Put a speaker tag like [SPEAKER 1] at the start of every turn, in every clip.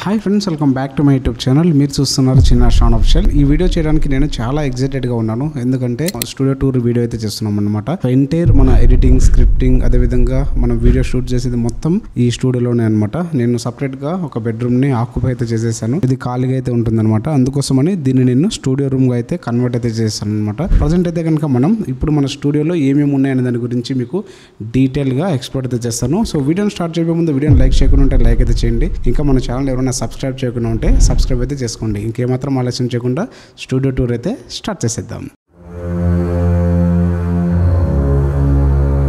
[SPEAKER 1] Hi friends, welcome back to my YouTube channel. మీరు చూస్తున్నారు చిన్న షాన్ ఆఫీషియల్. ఈ వీడియో చేయడానికి నేను చాలా ఎక్సైటెడ్గా ఉన్నాను, ఎందుకంటే స్టూడియో టూర్ వీడియో అయితే చేస్తున్నాం అనమాట. ఎంటైర్ మన ఎడిటింగ్, స్క్రిప్టింగ్, అదేవిధంగా మనం వీడియో షూట్ చేసేది మొత్తం ఈ స్టూడియోలోనే అనమాట. నేను సపరేట్గా ఒక బెడ్రూమ్ని ఆక్యుపై అయితే చేసేసాను. ఇది ఖాళీగా అయితే ఉంటుందన్నమాట. అందుకోసమని దీన్ని నేను స్టూడియో రూమ్గా అయితే కన్వర్ట్ అయితే చేస్తాను అనమాట. ప్రజెంట్ అయితే కనుక మనం ఇప్పుడు మన స్టూడియోలో ఏమేమి ఉన్నాయనే దాని గురించి మీకు డీటెయిల్గా ఎక్స్ప్లోర్ అయితే చేస్తాను. సో వీడియోని స్టార్ట్ చేయబోయే ముందు వీడియోని లైక్ చేయకుండా ఉంటే లైక్ అయితే చేయండి. ఇంకా మన ఛానల్ ఎవరైనా సబ్స్క్రైబ్ చేయకుండా ఉంటే సబ్స్క్రైబ్ అయితే చేసుకోండి. ఇంకేమాత్రం ఆలస్యం చేయకుండా స్టూడియో టూర్ అయితే స్టార్ట్ చేసేద్దాం.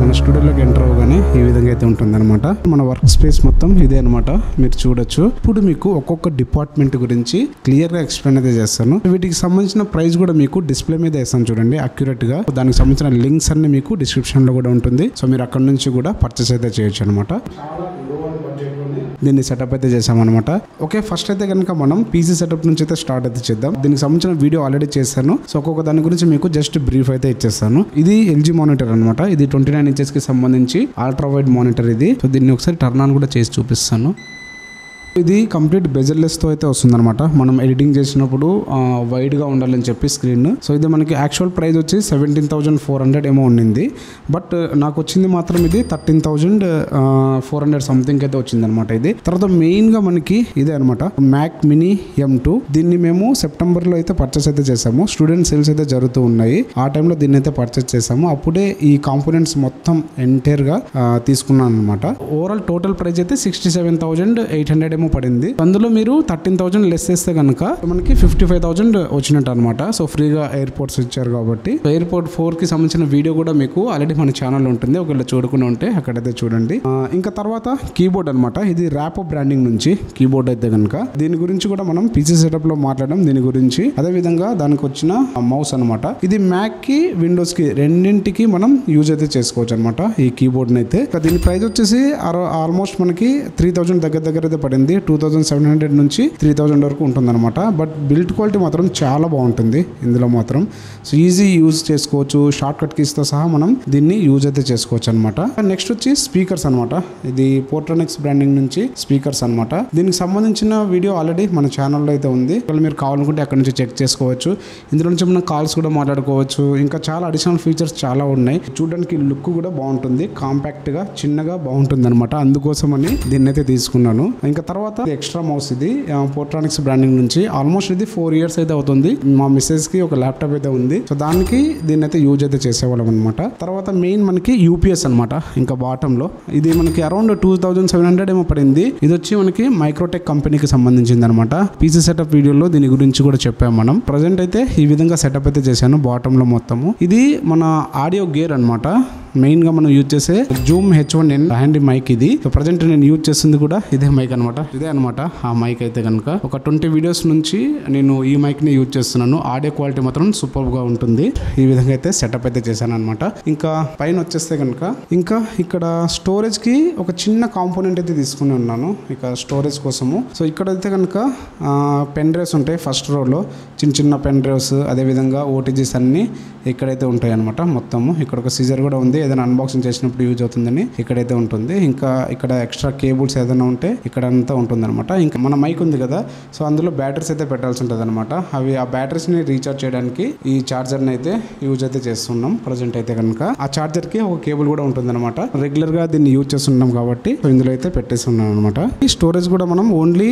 [SPEAKER 1] మన స్టూడియోలోకి ఎంటర్ అవగానే ఈ విధంగా అయితే ఉంటుందన్నమాట. మన వర్క్ స్పేస్ మొత్తం ఇదే అనమాట, మీరు చూడొచ్చు. ఇప్పుడు మీకు ఒక్కొక్క డిపార్ట్మెంట్ గురించి క్లియర్గా ఎక్స్ప్లెయిన్ అయితే చేస్తాను. వీటికి సంబంధించిన ప్రైస్ కూడా మీకు డిస్ప్లే మీద వేస్తాను చూడండి, అక్యురేట్ గా. దానికి సంబంధించిన లింక్స్ అన్ని మీకు డిస్క్రిప్షన్ లో కూడా ఉంటుంది. సో మీరు అక్కడ నుంచి కూడా పర్చేస్ అయితే చేయొచ్చు అనమాట. దీన్ని సెటప్ అయితే చేసామన్నమాట. ఓకే, ఫస్ట్ అయితే కనుక మనం పీసీ సెటప్ నుంచి అయితే స్టార్ట్ అయితే చేద్దాం. దీనికి సంబంధించిన వీడియో ఆల్రెడీ చేశాను. సో ఒక్కొక్క దాని గురించి మీకు జస్ట్ బ్రీఫ్ అయితే ఇచ్చేస్తాను. ఇది ఎల్జీ మానిటర్ అనమాట. ఇది 29 inches కి సంబంధించి అల్ట్రా వైడ్ మానిటర్ ఇది. సో దీన్ని ఒకసారి టర్న్ ఆన్ కూడా చేసి చూపిస్తాను. ఇది కంప్లీట్ బెజర్లెస్ తో అయితే వస్తుంది అనమాట. మనం ఎడిటింగ్ చేసినప్పుడు వైడ్ గా ఉండాలని చెప్పి స్క్రీన్. సో ఇది మనకి యాక్చువల్ ప్రైస్ వచ్చి 17,400 ఏమో ఉండింది. బట్ నాకు వచ్చింది మాత్రం ఇది 13,400 సంథింగ్ అయితే వచ్చింది అనమాట. ఇది తర్వాత మెయిన్ గా మనకి ఇదే అనమాట, మ్యాక్ మినీ M2. దీన్ని మేము సెప్టెంబర్ లో అయితే పర్చేస్ అయితే చేసాము. స్టూడెంట్ సేల్స్ అయితే జరుగుతూ ఉన్నాయి. ఆ టైంలో దీన్ని అయితే పర్చేస్ చేసాము. అప్పుడే ఈ కాంపోనెంట్స్ మొత్తం ఎంటైర్ గా తీసుకున్నాను అనమాట. ఓవరాల్ టోటల్ ప్రైస్ అయితే 67,800 పడింది. అందులో మీరు 13,000 లెస్ చేస్తే కనుక మనకి 55,000 వచ్చినట్టు అనమాట. సో ఫ్రీగా ఎయిర్పోర్ట్స్ ఇచ్చారు కాబట్టి. ఎయిర్పోర్ట్ 4 కి సంబంధించిన వీడియో కూడా మీకు ఆల్రెడీ మన ఛానల్ ఉంటుంది, ఒకవేళ చూడకుండా ఉంటే అక్కడైతే చూడండి. ఇంకా తర్వాత కీబోర్డ్ అనమాట. ఇది ర్యాపో బ్రాండింగ్ నుంచి కీబోర్డ్ అయితే కనుక దీని గురించి కూడా మనం పీసీ సెటప్ లో మాట్లాడడం దీని గురించి. అదే విధంగా దానికి వచ్చిన మౌస్ అనమాట. ఇది మ్యాక్ కి విండోస్ కి రెండింటికి మనం యూజ్ అయితే చేసుకోవచ్చు అనమాట ఈ కీబోర్డ్ అయితే. దీని ప్రైస్ వచ్చేసి ఆల్మోస్ట్ మనకి 3,000 దగ్గర అయితే పడింది. 2,700 నుంచి 3,000 వరకు ఉంటుంది అనమాట. బట్ బిల్డ్ క్వాలిటీ మాత్రం చాలా బాగుంటుంది ఇందులో మాత్రం. సో ఈజీ యూజ్ చేసుకోవచ్చు, షార్ట్ కట్ కీస్ తో సహా మనం దీన్ని యూజ్ అయితే చేసుకోవచ్చు అనమాట. నెక్స్ట్ వచ్చి స్పీకర్స్ అనమాట. ఇది పోర్ట్రానిక్స్ బ్రాండింగ్ నుంచి స్పీకర్స్ అనమాట. దీనికి సంబంధించిన వీడియో ఆల్రెడీ మన ఛానల్లో అయితే ఉంది. మీరు కావాలనుకుంటే అక్కడ నుంచి చెక్ చేసుకోవచ్చు. ఇందులో నుంచి మనం కాల్స్ కూడా మాట్లాడుకోవచ్చు. ఇంకా చాలా అడిషనల్ ఫీచర్స్ చాలా ఉన్నాయి. చూడడానికి లుక్ కూడా బాగుంటుంది, కాంపాక్ట్ గా చిన్నగా బాగుంటుంది అనమాట. అందుకోసమని దీన్ని అయితే తీసుకున్నాను. ఇంకా తర్వాత ఎక్స్ట్రా మౌస్. ఇది పోర్ట్రానిక్స్ బ్రాండింగ్ నుంచి. ఆల్మోస్ట్ ఇది 4 years అయితే అవుతుంది. మా మిస్సెస్ కి ఒక ల్యాప్టాప్ అయితే ఉంది. సో దానికి దీన్ని అయితే యూజ్ అయితే చేసేవాళ్ళం అనమాట. తర్వాత మెయిన్ మనకి యూపీఎస్ అనమాట. ఇంకా బాటమ్ లో ఇది మనకి అరౌండ్ 2,700 ఏమో పడింది. ఇది వచ్చి మనకి మైక్రోటెక్ కంపెనీకి సంబంధించింది అనమాట. పీసీ సెటప్ వీడియోలో దీని గురించి కూడా చెప్పాము మనం. ప్రజెంట్ అయితే ఈ విధంగా సెటప్ అయితే చేశాను బాటమ్ లో మొత్తము. ఇది మన ఆడియో గేర్ అనమాట. మెయిన్ గా మనం యూజ్ చేసే జూమ్ H1N హ్యాండ్ మైక్ ఇది. సో ప్రజెంట్ నేను యూజ్ చేస్తుంది కూడా ఇదే మైక్ అనమాట. ఇదే అనమాట ఆ మైక్ అయితే కనుక. ఒక 20 వీడియోస్ నుంచి నేను ఈ మైక్ ని యూజ్ చేస్తున్నాను. ఆడియో క్వాలిటీ మాత్రం సూపర్ గా ఉంటుంది. ఈ విధంగా అయితే సెటప్ అయితే చేశాను అనమాట. ఇంకా పైన వచ్చేస్తే కనుక ఇంకా ఇక్కడ స్టోరేజ్ కి ఒక చిన్న కాంపోనెంట్ అయితే తీసుకుని ఉన్నాను ఇక స్టోరేజ్ కోసము. సో ఇక్కడైతే కనుక పెన్ డ్రైవ్స్ ఉంటాయి ఫస్ట్ రోలో, చిన్న పెన్ డ్రైవ్స్. అదేవిధంగా ఓటీజీస్ అన్ని ఇక్కడైతే ఉంటాయి అనమాట మొత్తము. ఇక్కడ ఒక సీజర్ కూడా ఉంది, ఏదైనా అన్బాక్సింగ్ చేసినప్పుడు యూజ్ అవుతుందని ఇక్కడైతే ఉంటుంది. ఇంకా ఇక్కడ ఎక్స్ట్రా కేబుల్స్ ఏదైనా ఉంటే ఇక్కడ అంతా ఉంటుంది అనమాట. ఇంకా మన మైక్ ఉంది కదా, సో అందులో బ్యాటరీస్ అయితే పెట్టాల్సి ఉంటుంది అనమాట. అవి ఆ బ్యాటరీస్ ని రీఛార్జ్ చేయడానికి ఈ చార్జర్ ని అయితే యూజ్ అయితే చేస్తున్నాం ప్రజెంట్ అయితే కనుక. ఆ చార్జర్ కి ఒక కేబుల్ కూడా ఉంటుంది అనమాట. రెగ్యులర్ గా దీన్ని యూజ్ చేస్తున్నాం కాబట్టి ఇందులో అయితే పెట్టేసి ఉన్నాను అనమాట. ఈ స్టోరేజ్ కూడా మనం ఓన్లీ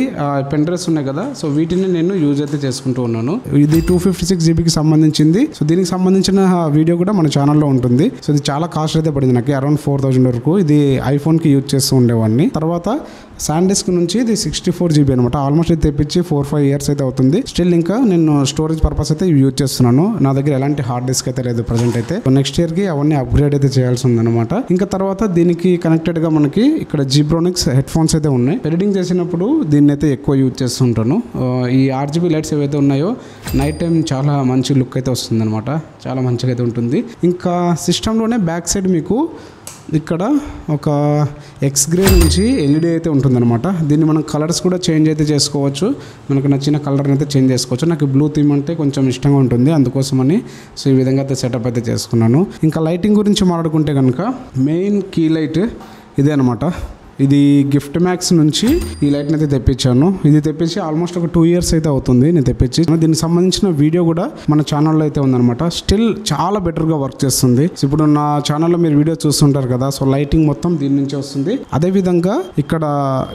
[SPEAKER 1] పెన్ డ్రైవ్స్ ఉన్నాయి కదా, సో వీటిని నేను యూజ్ అయితే చేసుకుంటూ ఉన్నాను. ఇది 256 GB కి సంబంధించింది. సో దీనికి సంబంధించిన వీడియో కూడా మన ఛానల్లో ఉంటుంది. సో ఇది చాలా కాస్ట్ అయితే పడింది నాకు, అరౌండ్ 4,000 వరకు. ఇది ఐఫోన్ కి యూజ్ చేస్తూ ఉండేవాడిని. తర్వాత శాండిస్క్ నుంచి ఇది 64 GB అనమాట. ఆల్మోస్ట్ ఇది తెప్పించి 4-5 years అయితే అవుతుంది. స్టిల్ ఇంకా నేను స్టోరేజ్ పర్పస్ అయితే యూజ్ చేస్తున్నాను. నా దగ్గర ఎలాంటి హార్డ్ డిస్క్ అయితే లేదు ప్రజెంట్ అయితే. నెక్స్ట్ ఇయర్ కి అవన్నీ అప్గ్రేడ్ అయితే చేయాల్సి ఉంది అనమాట. ఇంకా తర్వాత దీనికి కనెక్టెడ్ గా మనకి ఇక్కడ జిబ్రోనిక్స్ హెడ్ ఫోన్స్ అయితే ఉన్నాయి. ఎడిటింగ్ చేసినప్పుడు దీన్ని అయితే ఎక్కువ యూజ్ చేస్తుంటాను. ఈ RGB లైట్స్ ఏవైతే ఉన్నాయో నైట్ టైం చాలా మంచి లుక్ అయితే వస్తుంది అనమాట. చాలా మంచిగా అయితే ఉంటుంది. ఇంకా సిస్టంలోనే బ్యాక్ సైడ్ మీకు ఇక్కడ ఒక ఎక్స్ గ్రే నుంచి ఎల్ఈడి అయితే ఉంటుందన్నమాట. దీన్ని మనం కలర్స్ కూడా చేంజ్ అయితే చేసుకోవచ్చు. మనకు నచ్చిన కలర్ని అయితే చేంజ్ చేసుకోవచ్చు. నాకు బ్లూ థీమ్ అంటే కొంచెం ఇష్టంగా ఉంటుంది, అందుకోసమని సో ఈ విధంగా అయితే సెటప్ అయితే చేసుకున్నాను. ఇంకా లైటింగ్ గురించి మాట్లాడుకుంటే కనుక మెయిన్ కీ లైట్ ఇదే అనమాట. ఇది గిఫ్ట్ మ్యాక్స్ నుంచి ఈ లైట్ని అయితే తెప్పించాను. ఇది తెప్పించి ఆల్మోస్ట్ ఒక 2 years అయితే అవుతుంది నేను తెప్పించి. దీనికి సంబంధించిన వీడియో కూడా మన ఛానల్లో అయితే ఉందన్నమాట. స్టిల్ చాలా బెటర్గా వర్క్ చేస్తుంది. ఇప్పుడు నా ఛానల్లో మీరు వీడియో చూస్తుంటారు కదా, సో లైటింగ్ మొత్తం దీని నుంచి వస్తుంది. అదేవిధంగా ఇక్కడ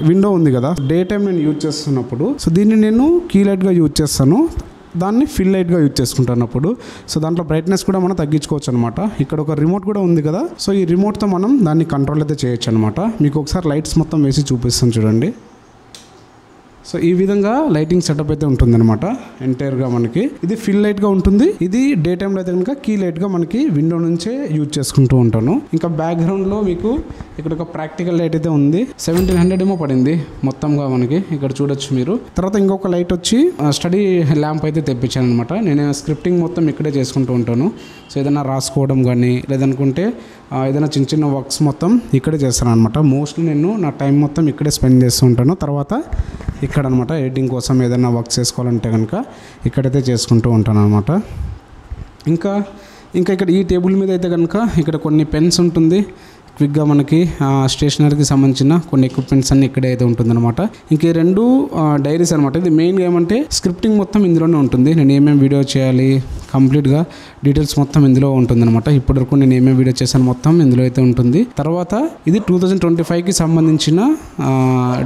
[SPEAKER 1] విండో ఉంది కదా, డే టైం నేను యూజ్ చేస్తున్నప్పుడు సో దీన్ని నేను కీ లైట్గా యూజ్ చేస్తాను, దాన్ని ఫిల్ లైట్గా యూజ్ చేసుకుంటున్నప్పుడు సో దాంట్లో బ్రైట్నెస్ కూడా మనం తగ్గించుకోవచ్చు అనమాట. ఇక్కడ ఒక రిమోట్ కూడా ఉంది కదా, సో ఈ రిమోట్తో మనం దాన్ని కంట్రోల్ అయితే చేయొచ్చు అనమాట. మీకు ఒకసారి లైట్స్ మొత్తం వేసి చూపిస్తాను చూడండి. సో ఈ విధంగా లైటింగ్ సెటప్ అయితే ఉంటుందన్నమాట ఎంటైర్గా. మనకి ఇది ఫిల్ లైట్గా ఉంటుంది. ఇది డే టైంలో అయితే కనుక కీ లైట్గా మనకి విండో నుంచే యూజ్ చేసుకుంటూ ఉంటాను. ఇంకా బ్యాక్గ్రౌండ్లో మీకు ఇక్కడ ఒక ప్రాక్టికల్ లైట్ అయితే ఉంది. 1700 ఏమో పడింది మొత్తంగా మనకి, ఇక్కడ చూడొచ్చు మీరు. తర్వాత ఇంకొక లైట్ వచ్చి స్టడీ ల్యాంప్ అయితే తెప్పించాను అనమాట. నేను స్క్రిప్టింగ్ మొత్తం ఇక్కడే చేసుకుంటూ ఉంటాను. సో ఏదైనా రాసుకోవడం కానీ లేదనుకుంటే ఏదైనా చిన్న చిన్న వర్క్స్ మొత్తం ఇక్కడే చేస్తాను అనమాట. మోస్ట్లీ నేను నా టైం మొత్తం ఇక్కడే స్పెండ్ చేస్తూ ఉంటాను. తర్వాత ఇక్కడ అనమాట ఎడిటింగ్ కోసం ఏదైనా వర్క్ చేసుకోవాలంటే కనుక ఇక్కడైతే చేసుకుంటూ ఉంటాను అనమాట. ఇంకా ఇక్కడ ఈ టేబుల్ మీద అయితే కనుక ఇక్కడ కొన్ని పెన్స్ ఉంటుంది. క్విక్గా మనకి స్టేషనరీకి సంబంధించిన కొన్ని ఎక్విప్మెంట్స్ అన్ని ఇక్కడే అయితే ఉంటుందన్నమాట. ఇంక ఈ 2 డైరీస్ అనమాట. ఇది మెయిన్గా ఏమంటే స్క్రిప్టింగ్ మొత్తం ఇందులోనే ఉంటుంది. నేను ఏమేమి వీడియో చేయాలి కంప్లీట్గా డీటెయిల్స్ మొత్తం ఇందులో ఉంటుందన్నమాట. ఇప్పటివరకు నేను ఏమేమి వీడియో చేశాను మొత్తం ఇందులో అయితే ఉంటుంది. తర్వాత ఇది 2025కి సంబంధించిన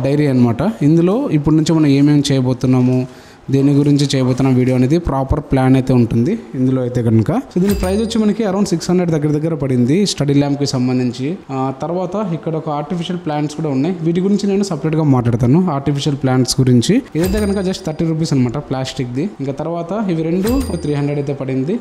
[SPEAKER 1] డైరీ అనమాట. ఇందులో ఇప్పటి నుంచి మనం ఏమేమి చేయబోతున్నాము, దేని గురించి చేయబోతున్న వీడియో అనేది ప్రాపర్ ప్లాన్ అయితే ఉంటుంది ఇందులో అయితే కనుక. సో దీని ప్రైస్ వచ్చి మనకి అరౌండ్ 600 దగ్గర పడింది స్టడీ ల్యాంప్కి సంబంధించి. తర్వాత ఇక్కడ ఒక ఆర్టిఫిషియల్ ప్లాంట్స్ కూడా ఉన్నాయి. వీటి గురించి నేను సపరేట్గా మాట్లాడతాను, ఆర్టిఫిషియల్ ప్లాంట్స్ గురించి. ఇదైతే కనుక జస్ట్ 30 రూపీస్ అనమాట ప్లాస్టిక్ది. ఇంకా తర్వాత ఇవి 2 300 అయితే పడింది.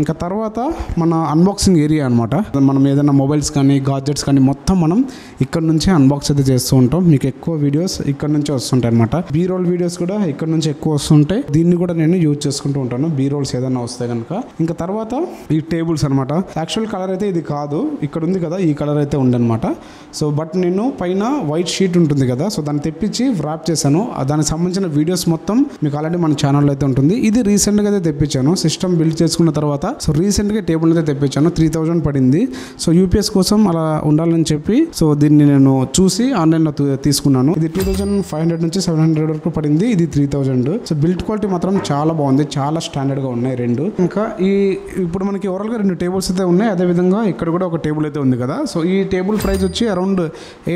[SPEAKER 1] ఇంకా తర్వాత మన అన్బాక్సింగ్ ఏరియా అనమాట. మనం ఏదైనా మొబైల్స్ కానీ గాడ్జెట్స్ కానీ మొత్తం మనం ఇక్కడ నుంచే అన్బాక్స్ అయితే చేస్తూ ఉంటాం. మీకు ఎక్కువ వీడియోస్ ఇక్కడ నుంచే వస్తుంటాయి అనమాట. బీ రోల్ వీడియోస్ కూడా ఇక్కడ నుంచి ఎక్కువ వస్తుంటాయి. దీన్ని కూడా నేను యూజ్ చేసుకుంటూ ఉంటాను బీ రోల్స్ ఏదైనా వస్తే కనుక. ఇంకా తర్వాత ఈ టేబుల్స్ అనమాట. యాక్చువల్ కలర్ అయితే ఇది కాదు, ఇక్కడ ఉంది కదా ఈ కలర్ అయితే ఉండనమాట. సో బట్ నేను పైన వైట్ షీట్ ఉంటుంది కదా, సో దాన్ని తెప్పించి వ్రాప్ చేశాను. దానికి సంబంధించిన వీడియోస్ మొత్తం మీకు ఆల్రెడీ మన ఛానల్లో అయితే ఉంటుంది. ఇది రీసెంట్గా అయితే తెప్పించాను సిస్టమ్ బిల్డ్ చేసుకున్న తర్వాత. సో రీసెంట్గా టేబుల్ అయితే తెప్పించాను, 3000 పడింది. సో యూపీఎస్ కోసం అలా ఉండాలని చెప్పి సో దీన్ని నేను చూసి ఆన్లైన్లో తీసుకున్నాను. ఇది 2500 నుంచి 700 వరకు పడింది. ఇది 3000. సో బిల్డ్ క్వాలిటీ మాత్రం చాలా బాగుంది, చాలా స్టాండర్డ్గా ఉన్నాయి 2. ఇంకా ఇప్పుడు మనకి ఓవరాల్గా 2 టేబుల్స్ అయితే ఉన్నాయి. అదేవిధంగా ఇక్కడ కూడా ఒక టేబుల్ అయితే ఉంది కదా. సో ఈ టేబుల్ ప్రైస్ వచ్చి అరౌండ్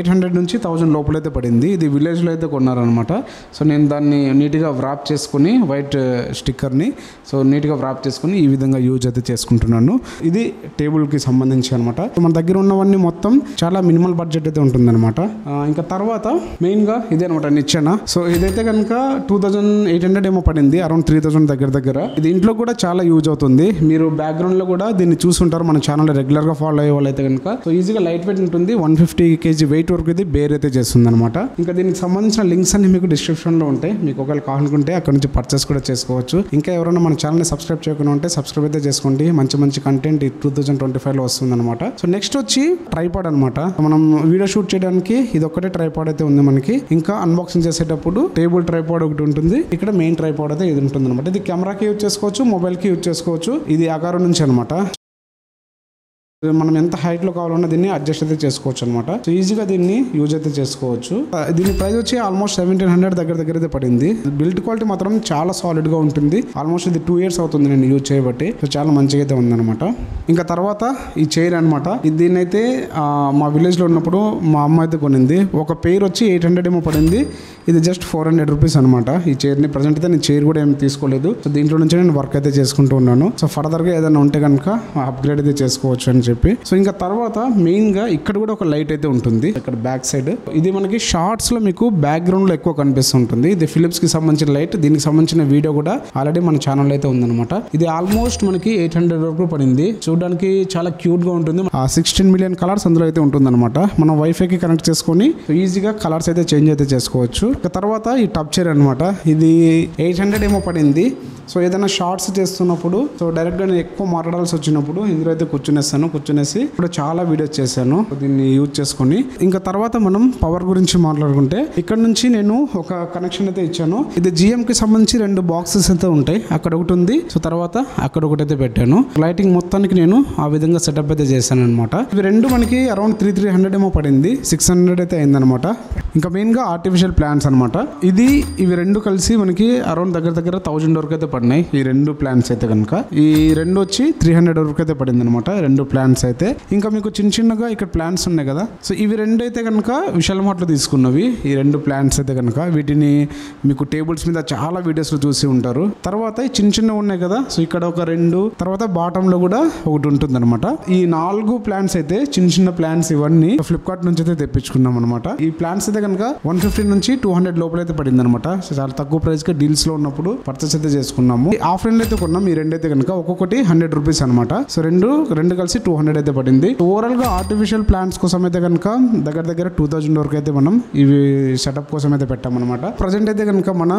[SPEAKER 1] 800 నుంచి 1000 లోపలైతే పడింది. ఇది విలేజ్లో అయితే కొన్నారనమాట. సో నేను దాన్ని నీట్గా వ్రాప్ చేసుకుని వైట్ స్టిక్కర్ని సో నీట్గా వ్రాప్ చేసుకుని ఈ విధంగా యూజ్ అయితే చేసుకుంటున్నాను. ఇది టేబుల్కి సంబంధించి అనమాట. మన దగ్గర ఉన్నవన్నీ మొత్తం చాలా మినిమల్ బడ్జెట్ అయితే ఉంటుందన్నమాట. ఇంకా తర్వాత మెయిన్గా ఇదే అనమాట నిచ్చెన. సో ఇదైతే కనుక 2800 ఏమో పడింది, అరౌండ్ 3000 దగ్గర. ఇది ఇంట్లో కూడా చాలా యూజ్ అవుతుంది. మీరు బ్యాక్గ్రౌండ్లో కూడా దీన్ని చూస్తుంటారు మన ఛానల్ రెగ్యులర్గా ఫాలో అయ్యే వాళ్ళు అయితే కనుక. సో ఈజీగా లైట్ వెయిట్ ఉంటుంది, 150 kg వెయిట్ వరకు ఇది బేర్ అయితే చేస్తుంది అనమాట. ఇంకా దీనికి సంబంధించిన లింక్స్ అన్ని మీకు డిస్క్రిప్షన్లో ఉంటాయి. మీకు ఒకవేళ కావాలనుకుంటే అక్కడ నుంచి పర్చేస్ కూడా చేసుకోవచ్చు. ఇంకా ఎవరైనా మన ఛానల్ని సబ్స్క్రైబ్ చేయకుండా ఉంటే సబ్స్క్రైబ్ అయితే చేసుకోండి. మంచి కంటెంట్ 2025లో వస్తుంది అనమాట. సో నెక్స్ట్ వచ్చి ట్రైపాడ్ అనమాట. మనం వీడియో షూట్ చేయడానికి ఇది ఒక్కటే ట్రైపాడ్ అయితే ఉంది మనకి. ఇంకా అన్బాక్సింగ్ చేసేటప్పుడు టేబుల్ ట్రైపాడ్ ఒకటి ఉంటుంది. ఇక్కడ మెయిన్ ట్రైపాడ్ అయితే ఇది ఉంటుంది అనమాట. ఇది కెమెరాకి యూజ్ చేసుకోవచ్చు, మొబైల్కి యూజ్ చేసుకోవచ్చు. ఇది ఆకారం నుంచి అనమాట. మనం ఎంత హైట్లో కావాలన్నా దీన్ని అడ్జస్ట్ అయితే చేసుకోవచ్చు అనమాట. సో ఈజీగా దీన్ని యూజ్ అయితే చేసుకోవచ్చు. దీని ప్రైస్ వచ్చి ఆల్మోస్ట్ 1700 దగ్గర అయితే పడింది. బిల్డ్ క్వాలిటీ మాత్రం చాలా సాలిడ్ గా ఉంటుంది. ఆల్మోస్ట్ ఇది 2 years అవుతుంది నేను యూజ్ చేయబట్టి. సో చాలా మంచిగా అయితే ఉందన్నమాట. ఇంకా తర్వాత ఈ చైర్ అనమాట. దీన్ని అయితే మా విలేజ్ లో ఉన్నప్పుడు మా అమ్మ అయితే కొనింది. ఒక పేరు వచ్చి 800 ఏమో పడింది. ఇది జస్ట్ 400 రూపీస్ అనమాట. ఈ చైర్ ని ప్రజెంట్ అయితే నేను చైర్ కూడా ఏమి తీసుకోలేదు. సో దీంట్లో నుంచి నేను వర్క్ అయితే చేసుకుంటూ ఉన్నాను. సో ఫర్దర్ గా ఏదైనా ఉంటే కనుక అప్గ్రేడ్ అయితే చేసుకోవచ్చు అని చెప్పి. సో ఇంకా తర్వాత మెయిన్ గా ఇక్కడ కూడా ఒక లైట్ అయితే ఉంటుంది ఇక్కడ బ్యాక్ సైడ్. ఇది మనకి షార్ట్స్ లో మీకు బ్యాక్గ్రౌండ్ లో ఎక్కువ కనిపిస్తుంటుంది. ఇది ఫిలిప్స్ కి సంబంధించిన లైట్. దీనికి సంబంధించిన వీడియో కూడా ఆల్రెడీ మన ఛానల్ అయితే ఉందన్నమాట. ఇది ఆల్మోస్ట్ మనకి 800 వరకు పడింది. చూడడానికి చాలా క్యూట్ గా ఉంటుంది. 16 మిలియన్ కలర్స్ అందులో అయితే ఉంటుంది అనమాట. మనం వైఫై కి కనెక్ట్ చేసుకొని ఈజీగా కలర్స్ అయితే చేంజ్ అయితే చేసుకోవచ్చు. తర్వాత ఈ టబ్ చైర్ అనమాట. ఇది 800 ఏమో పడింది. సో ఏదైనా షార్ట్స్ చేస్తున్నప్పుడు సో డైరెక్ట్గా నేను ఎక్కువ మాట్లాడాల్సి వచ్చినప్పుడు ఇందులో అయితే కూర్చునేసి ఇప్పుడు చాలా వీడియోస్ చేశాను దీన్ని యూజ్ చేసుకొని. ఇంకా తర్వాత మనం పవర్ గురించి మాట్లాడుకుంటే ఇక్కడ నుంచి నేను ఒక కనెక్షన్ అయితే ఇచ్చాను. ఇది GM కి సంబంధించి 2 బాక్సెస్ అయితే ఉంటాయి. అక్కడ ఒకటి ఉంది, సో తర్వాత అక్కడ ఒకటి అయితే పెట్టాను. లైటింగ్ మొత్తానికి నేను ఆ విధంగా సెటప్ అయితే చేశాను అనమాట. ఇవి రెండు మనకి అరౌండ్ 300 ఏమో పడింది, 600 అయితే అయిందనమాట. ఇంకా మెయిన్ గా ఆర్టిఫిషియల్ ప్లాంట్స్ అనమాట. ఇవి రెండు కలిసి మనకి అరౌండ్ దగ్గర 1000 వరకు అయితే పడినాయి ఈ 2 ప్లాంట్స్ అయితే కనుక. ఈ 2 వచ్చి 300 వరకు అయితే పడింది అనమాట 2 ప్లాంట్స్ అయితే. ఇంకా మీకు చిన్నగా ఇక్కడ ప్లాంట్స్ ఉన్నాయి కదా, సో ఇవి 2 అయితే కనుక విశాల్ మార్ట్ లో తీసుకున్నవి. ఈ 2 ప్లాంట్స్ అయితే కనుక వీటిని మీకు టేబుల్స్ మీద చాలా వీడియోస్ లో చూసి ఉంటారు. తర్వాత ఈ చిన్న ఉన్నాయి కదా, సో ఇక్కడ ఒక 2, తర్వాత బాటమ్ లో కూడా ఒకటి ఉంటుంది అనమాట. ఈ 4 ప్లాంట్స్ అయితే చిన్న ప్లాంట్స్ ఇవన్నీ ఫ్లిప్కార్ట్ నుంచి అయితే తెప్పించుకున్నాం అనమాట. ఈ ప్లాంట్స్ అయితే కనుక 150 నుంచి 200 లోపల అయితే పడింది అనమాట. చాలా తక్కువ ప్రైస్ గా డీల్స్ లో ఉన్నప్పుడు పర్చేస్ అయితే చేసుకున్నాము. ఆఫ్లైన్ అయితే కొన్నాం ఈ 2 అయితే కనుక ఒక్కొక్కటి 100 రూపీస్ అనమాట. సో రెండు కలిసి 200 అయితే పడింది. ఓవరాల్ గా ఆర్టిఫిషియల్ ప్లాంట్స్ కోసం అయితే కనుక దగ్గర 2000 వరకు అయితే మనం ఇవి సెటప్ కోసం అయితే పెట్టామన్నమాట. ప్రజెంట్ అయితే కనుక మన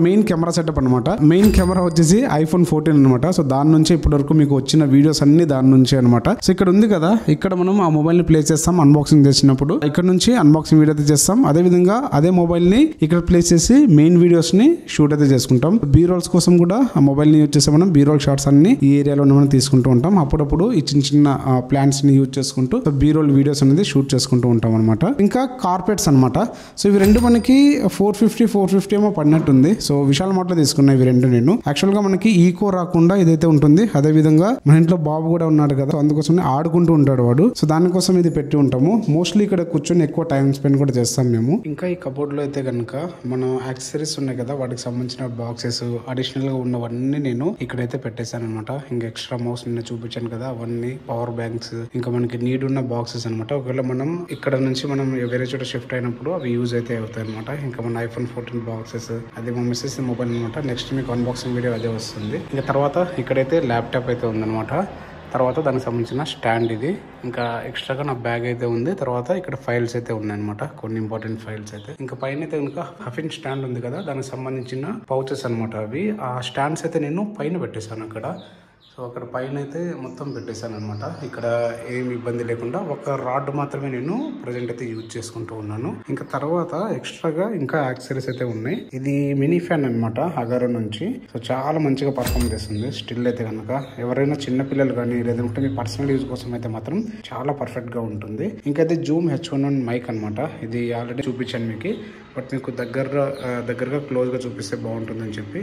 [SPEAKER 1] మెయిన్ కెమెరా సెటప్ అనమాట. మెయిన్ కెమెరా వచ్చేసి iPhone 14 అనమాట. సో దాని నుంచి ఇప్పటి వరకు మీకు వచ్చిన వీడియోస్ అన్ని దాని నుంచి అనమాట. సో ఇక్కడ ఉంది కదా, ఇక్కడ మనం ఆ మొబైల్ ని ప్లేస్ చేస్తాం అన్బాక్సింగ్ చేసినప్పుడు. ఇక్కడ నుంచి అన్బాక్సింగ్ వీడియో అయితే చేస్తాం. అదే విధంగా అదే మొబైల్ ని ఇక్కడ ప్లేస్ చేసి మెయిన్ వీడియోస్ ని షూట్ అయితే చేసుకుంటాం. బీ రోల్స్ కోసం కూడా ఆ మొబైల్ ని యూజ్ చేస్తే మనం బీ రోల్ షాట్స్ అన్ని ఈ ఏరియాలో మనం తీసుకుంటూ ఉంటాం. అప్పుడప్పుడు ఈ చిన్న ప్లాంట్స్ ని యూజ్ చేసుకుంటూ బీ రోల్ వీడియోస్ అనేది షూట్ చేసుకుంటూ ఉంటాం అనమాట. ఇంకా కార్పెట్స్ అనమాట. సో ఇవి 2 మనకి 450 ఏమో పడినట్టుంది. సో విశాల్ మార్ట్ లో తీసుకున్నా ఇవి 2 నేను. యాక్చువల్ గా మనకి ఈకో రాకుండా ఇదైతే ఉంటుంది. అదే విధంగా మన ఇంట్లో బాబు కూడా ఉన్నాడు కదా, అందుకోసం ఆడుకుంటూ ఉంటాడు వాడు. సో దానికోసం ఇది పెట్టి ఉంటాము. మోస్ట్లీ ఇక్కడ కూర్చొని ఎక్కువ టైం స్పెండ్ కూడా చేస్తాం మేము. ఇంకా ఈ కబోర్డ్ లో అయితే కనుక మన యాక్సెసరీస్ ఉన్నాయి కదా, వాటికి సంబంధించిన బాక్సెస్ అడిషనల్ గా ఉన్నవన్నీ నేను ఇక్కడైతే పెట్టేశాను అనమాట. ఇంకా ఎక్స్ట్రా మౌస్ నిన్న చూపించాను కదా, అవన్నీ పవర్ బ్యాంక్స్, ఇంకా మనకి నీడ్ ఉన్న బాక్సెస్ అనమాట. ఒకవేళ మనం ఇక్కడ నుంచి మనం వేరే చోట షిఫ్ట్ అయినప్పుడు అవి యూజ్ అయితే అవుతాయి అనమాట. ఇంకా మన iPhone 14 బాక్సెస్, అది మా మిస్సెస్ మొబైల్ అనమాట. నెక్స్ట్ మీకు అన్బాక్సింగ్ వీడియో అదే వస్తుంది. ఇంకా తర్వాత ఇక్కడైతే ల్యాప్టాప్ అయితే ఉందన్నమాట. తర్వాత దానికి సంబంధించిన స్టాండ్ ఇది. ఇంకా ఎక్స్ట్రాగా నా బ్యాగ్ అయితే ఉంది. తర్వాత ఇక్కడ ఫైల్స్ అయితే ఉన్నాయన్నమాట, కొన్ని ఇంపార్టెంట్ ఫైల్స్ అయితే. ఇంకా పైన అయితే కనుక హఫిన్ స్టాండ్ ఉంది కదా, దానికి సంబంధించిన పౌచెస్ అనమాట అవి. ఆ స్టాండ్స్ అయితే నేను పైన పెట్టేశాను అక్కడ. సో అక్కడ పైన అయితే మొత్తం పెట్టేశాను అనమాట. ఇక్కడ ఏమి ఇబ్బంది లేకుండా ఒక రాడ్ మాత్రమే నేను ప్రజెంట్ అయితే యూజ్ చేసుకుంటూ ఉన్నాను. ఇంకా తర్వాత ఎక్స్ట్రాగా ఇంకా యాక్సెసరీస్ అయితే ఉన్నాయి. ఇది మినీ ఫ్యాన్ అనమాట అగారో నుంచి. సో చాలా మంచిగా పర్ఫార్మ్ చేస్తుంది. స్టిల్ అయితే కనుక ఎవరైనా చిన్న పిల్లలు కానీ లేదంటే మీ పర్సనల్ యూజ్ కోసం అయితే మాత్రం చాలా పర్ఫెక్ట్ గా ఉంటుంది. ఇంకా ఇది జూమ్ H1 మైక్ అనమాట. ఇది ఆల్రెడీ చూపించాను మీకు, బట్ మీకు దగ్గరగా క్లోజ్ గా చూపిస్తే బాగుంటుందని చెప్పి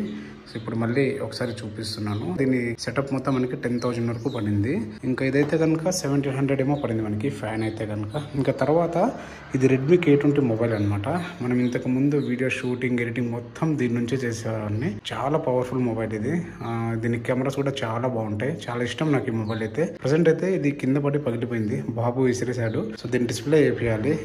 [SPEAKER 1] సో ఇప్పుడు మళ్ళీ ఒకసారి చూపిస్తున్నాను. దీని సెటప్ మొత్తం మనకి 10,000 వరకు పడింది. ఇంకా ఇదైతే కనుక 1700 ఏమో పడింది మనకి ఫ్యాన్ అయితే కనుక. ఇంకా తర్వాత ఇది రెడ్మీ K20 మొబైల్ అనమాట. మనం ఇంతకు ముందు వీడియో షూటింగ్ ఎడిటింగ్ మొత్తం దీని నుంచే చేసేవాడిని. చాలా పవర్ఫుల్ మొబైల్ ఇది. దీని కెమెరాస్ కూడా చాలా బాగుంటాయి. చాలా ఇష్టం నాకు ఈ మొబైల్ అయితే. ప్రజెంట్ అయితే ఇది కింద పడి పగిలిపోయింది, బాబు విసిరేసాడు. సో దీని డిస్ప్లే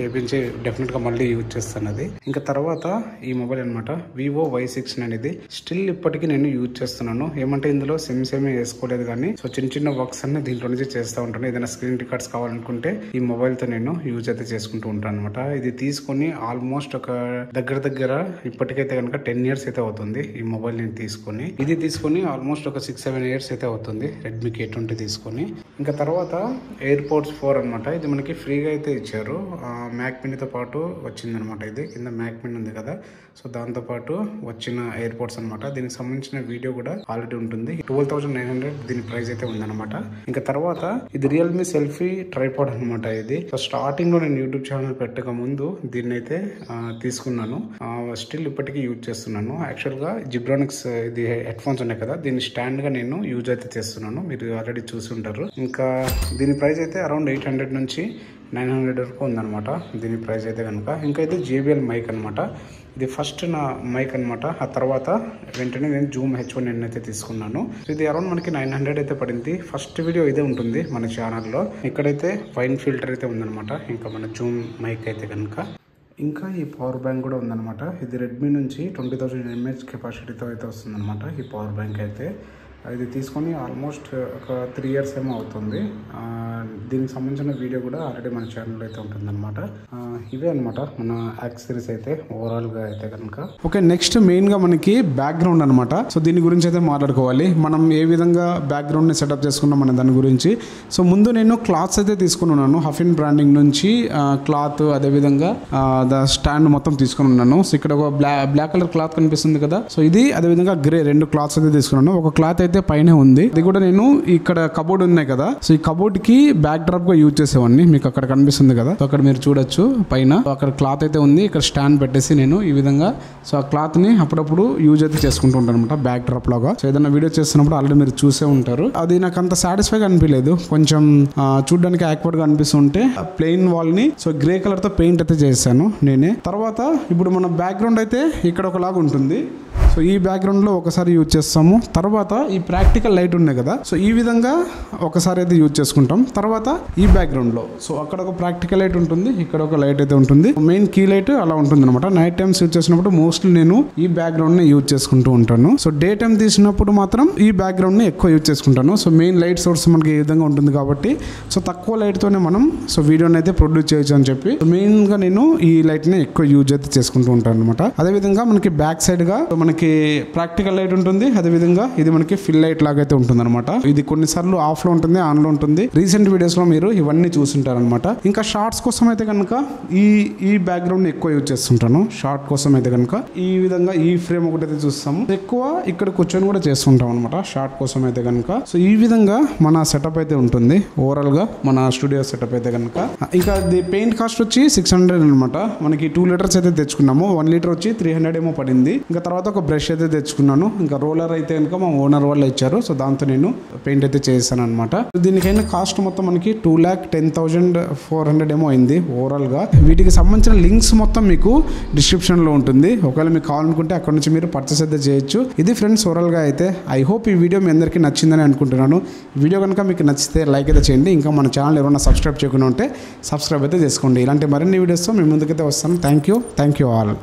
[SPEAKER 1] వేపించి డెఫినెట్ గా మళ్ళీ యూజ్ చేస్తాను అది. ఇంకా తర్వాత ఈ మొబైల్ అనమాట Vivo Y69 అనేది స్టిల్ ఇప్పటికీ నేను యూజ్ చేస్తున్నాను. ఏమంటే ఇందులో సిమ్స్ ఏమీ వేసుకోలేదు కానీ సో చిన్న వర్క్స్ అన్ని దీంట్లో నుంచి చేస్తూ ఉంటాను. ఏదైనా స్క్రీన్ రికార్డ్స్ కావాలనుకుంటే ఈ మొబైల్ తో నేను యూజ్ అయితే చేసుకుంటూ ఉంటాను అనమాట. ఇది తీసుకొని ఆల్మోస్ట్ ఒక దగ్గర ఇప్పటికైతే కనుక 10 years అయితే అవుతుంది ఈ మొబైల్ నేను తీసుకొని. ఇది తీసుకొని ఆల్మోస్ట్ ఒక 6-7 years అయితే అవుతుంది రెడ్మీ K20 తీసుకొని. ఇంకా తర్వాత ఎయిర్పోర్ట్స్ 4 అనమాట. ఇది మనకి ఫ్రీగా అయితే ఇచ్చారు. మ్యాక్ మినీ తో పాటు వచ్చింది అనమాట. ఇది కింద మ్యాక్ మినీ ఉంది కదా, సో దాంతో పాటు వచ్చిన ఎయిర్పోర్ట్స్ అనమాట. దీనికి సంబంధించిన వీడియో కూడా ఆల్రెడీ ఉంటుంది. 12,900 దీని ప్రైస్ అయితే ఉందన్నమాట. ఇంకా తర్వాత ఇది రియల్మీ సెల్ఫీ ట్రైపాడ్ అనమాట. ఇది సో స్టార్టింగ్ లో నేను యూట్యూబ్ ఛానల్ పెట్టక ముందు దీన్ని అయితే తీసుకున్నాను. స్టిల్ ఇప్పటికీ యూజ్ చేస్తున్నాను. యాక్చువల్ గా జిబ్రానిక్స్ ఇది హెడ్ ఫోన్స్ ఉన్నాయి కదా, దీన్ని స్టాండ్ గా నేను యూజ్ అయితే చేస్తున్నాను. మీరు ఆల్రెడీ చూసి ఉంటారు. ఇంకా దీని ప్రైస్ అయితే అరౌండ్ 800 నుంచి 900 వరకు ఉందన్నమాట దీని ప్రైస్ అయితే కనుక. ఇంకా అయితే JBL మైక్ అనమాట. ఇది ఫస్ట్ నా మైక్ అనమాట. ఆ తర్వాత వెంటనే నేను జూమ్ H1 అయితే తీసుకున్నాను. ఇది అరౌండ్ మనకి 900 అయితే పడింది. ఫస్ట్ వీడియో ఇదే ఉంటుంది మన ఛానల్లో. ఇక్కడైతే వైన్ ఫిల్టర్ అయితే ఉందన్నమాట. ఇంకా మన జూమ్ మైక్ అయితే కనుక. ఇంకా ఈ పవర్ బ్యాంక్ కూడా ఉందన్నమాట. ఇది రెడ్మీ నుంచి 20,000 mAh కెపాసిటీతో అయితే వస్తుందన్నమాట ఈ పవర్ బ్యాంక్ అయితే. ఇది తీసుకొని ఆల్మోస్ట్ ఒక 3 years ఏమో అవుతుంది. దీనికి సంబంధించిన వీడియో కూడా ఆల్రెడీ మన ఛానల్లో అయితే ఉంటుందన్నమాట. ఇవే అనమాట మన యాక్సెసరీస్ అయితే ఓవరాల్గా అయితే కనుక. ఓకే, నెక్స్ట్ మెయిన్గా మనకి బ్యాక్గ్రౌండ్ అనమాట. సో దీని గురించి అయితే మాట్లాడుకోవాలి. మనం ఏ విధంగా బ్యాక్గ్రౌండ్ని సెటప్ చేసుకున్నాం మన దాని గురించి. సో ముందు నేను క్లాత్స్ అయితే తీసుకుని ఉన్నాను. హఫిన్ బ్రాండింగ్ నుంచి క్లాత్, అదేవిధంగా స్టాండ్ మొత్తం తీసుకుని ఉన్నాను. సో ఇక్కడ ఒక బ్లాక్ కలర్ క్లాత్ కనిపిస్తుంది కదా, సో ఇది అదేవిధంగా గ్రే 2 క్లాత్స్ అయితే తీసుకున్నాను. ఒక క్లాత్ అయితే పైన ఉంది, ఇది కూడా నేను ఇక్కడ కబోర్డ్ ఉన్నాయి కదా, సో ఈ కబోర్డ్ కి బ్యాక్ డ్రాప్ గా యూజ్ చేసేవాడిని. మీకు అక్కడ కనిపిస్తుంది కదా, సో అక్కడ మీరు చూడొచ్చు పైన అక్కడ క్లాత్ అయితే ఉంది. ఇక్కడ స్టాండ్ పెట్టేసి నేను ఈ విధంగా సో ఆ క్లాత్ ని అప్పుడప్పుడు యూజ్ అయితే చేసుకుంటూ ఉంటాను అనమాట బ్యాక్ డ్రాప్ లాగా. సో ఏదైనా వీడియో చేస్తున్నప్పుడు ఆల్రెడీ మీరు చూసే ఉంటారు. అది నాకు అంత సాటిస్ఫైగా అనిపించలేదు, కొంచెం చూడడానికి యాక్వర్డ్ గా అనిపిస్తుంటే ప్లెయిన్ వాల్ ని సో గ్రే కలర్ తో పెయింట్ అయితే చేశాను నేనే. తర్వాత ఇప్పుడు మన బ్యాక్గ్రౌండ్ అయితే ఇక్కడ ఒకలాగా ఉంటుంది. సో ఈ బ్యాక్గ్రౌండ్ లో ఒకసారి యూజ్ చేస్తాము. తర్వాత ఈ ప్రాక్టికల్ లైట్ ఉన్నాయి కదా, సో ఈ విధంగా ఒకసారి అయితే యూజ్ చేసుకుంటాం. తర్వాత ఈ బ్యాక్గ్రౌండ్ లో సో అక్కడ ఒక ప్రాక్టికల్ లైట్ ఉంటుంది, ఇక్కడ ఒక లైట్ అయితే ఉంటుంది. మెయిన్ కీ లైట్ అలా ఉంటుంది అనమాట. నైట్ టైమ్స్ యూజ్ చేసినప్పుడు మోస్ట్లీ నేను ఈ బ్యాక్గ్రౌండ్ ని యూజ్ చేసుకుంటూ ఉంటాను. సో డే టైం తీసినప్పుడు మాత్రం ఈ బ్యాక్గ్రౌండ్ ని ఎక్కువ యూజ్ చేసుకుంటాను. సో మెయిన్ లైట్ సోర్స్ మనకి ఈ విధంగా ఉంటుంది కాబట్టి సో తక్కువ లైట్ తోనే మనం సో వీడియోని అయితే ప్రొడ్యూస్ చేయొచ్చు అని చెప్పి మెయిన్ గా నేను ఈ లైట్ ని ఎక్కువ యూజ్ అయితే చేసుకుంటూ ఉంటాను అనమాట. అదే విధంగా మనకి బ్యాక్ సైడ్ గా మనకి ప్రాక్టికల్ లైట్ ఉంటుంది, అదే విధంగా ఇది మనకి ఫిల్ లైట్ లాగా అయితే ఉంటుంది అనమాట. ఇది కొన్నిసార్లు ఆఫ్ లో ఉంటుంది, ఆన్ లో ఉంటుంది. రీసెంట్ వీడియోస్ లో మీరు ఇవన్నీ చూస్తుంటారు అనమాట. ఇంకా షార్ట్స్ కోసం అయితే కనుక ఈ బ్యాక్గ్రౌండ్ ఎక్కువ యూజ్ చేస్తుంటాను. షార్ట్ కోసం అయితే కనుక ఈ విధంగా ఈ ఫ్రేమ్ ఒకటైతే చూస్తాము. ఎక్కువ ఇక్కడ కూర్చొని కూడా చేస్తుంటాం అనమాట షార్ట్ కోసం అయితే కనుక. సో ఈ విధంగా మన సెటప్ అయితే ఉంటుంది ఓవరాల్ గా మన స్టూడియో సెటప్ అయితే కనుక. ఇంకా పెయింట్ కాస్ట్ వచ్చి 600 అనమాట. మనకి 2 liters అయితే తెచ్చుకున్నాము. 1 liter వచ్చి 300 ఏమో పడింది. ఇంకా తర్వాత ఒక బ్రష్ అయితే తెచ్చుకున్నాను. ఇంకా రోలర్ అయితే కనుక మా ఓనర్ వాళ్ళు ఇచ్చారు. సో దాంతో నేను పెయింట్ అయితే చేశాను అనమాట. దీనికైనా కాస్ట్ మొత్తం మనకి 2,10,400 ఏమో అయింది ఓవరాల్ గా. వీటికి సంబంధించిన లింక్స్ మొత్తం మీకు డిస్క్రిప్షన్ లో ఉంటుంది. ఒకవేళ మీకు కావాలనుకుంటే అక్కడ నుంచి మీరు పర్చేస్ అయితే చేయొచ్చు. ఇది ఫ్రెండ్స్ ఓవరాల్ గా అయితే. ఐ హోప్ ఈ వీడియో మీ అందరికీ నచ్చిందని అనుకుంటున్నాను. వీడియో కనుక మీకు నచ్చితే లైక్ అయితే చేయండి. ఇంకా మన ఛానల్ ఎవరైనా సబ్స్క్రైబ్ చేయకుండా ఉంటే సబ్స్క్రైబ్ అయితే చేసుకోండి. ఇలాంటి మరిన్ని వీడియోస్తో మీ ముందుకైతే వస్తాను. Thank you all.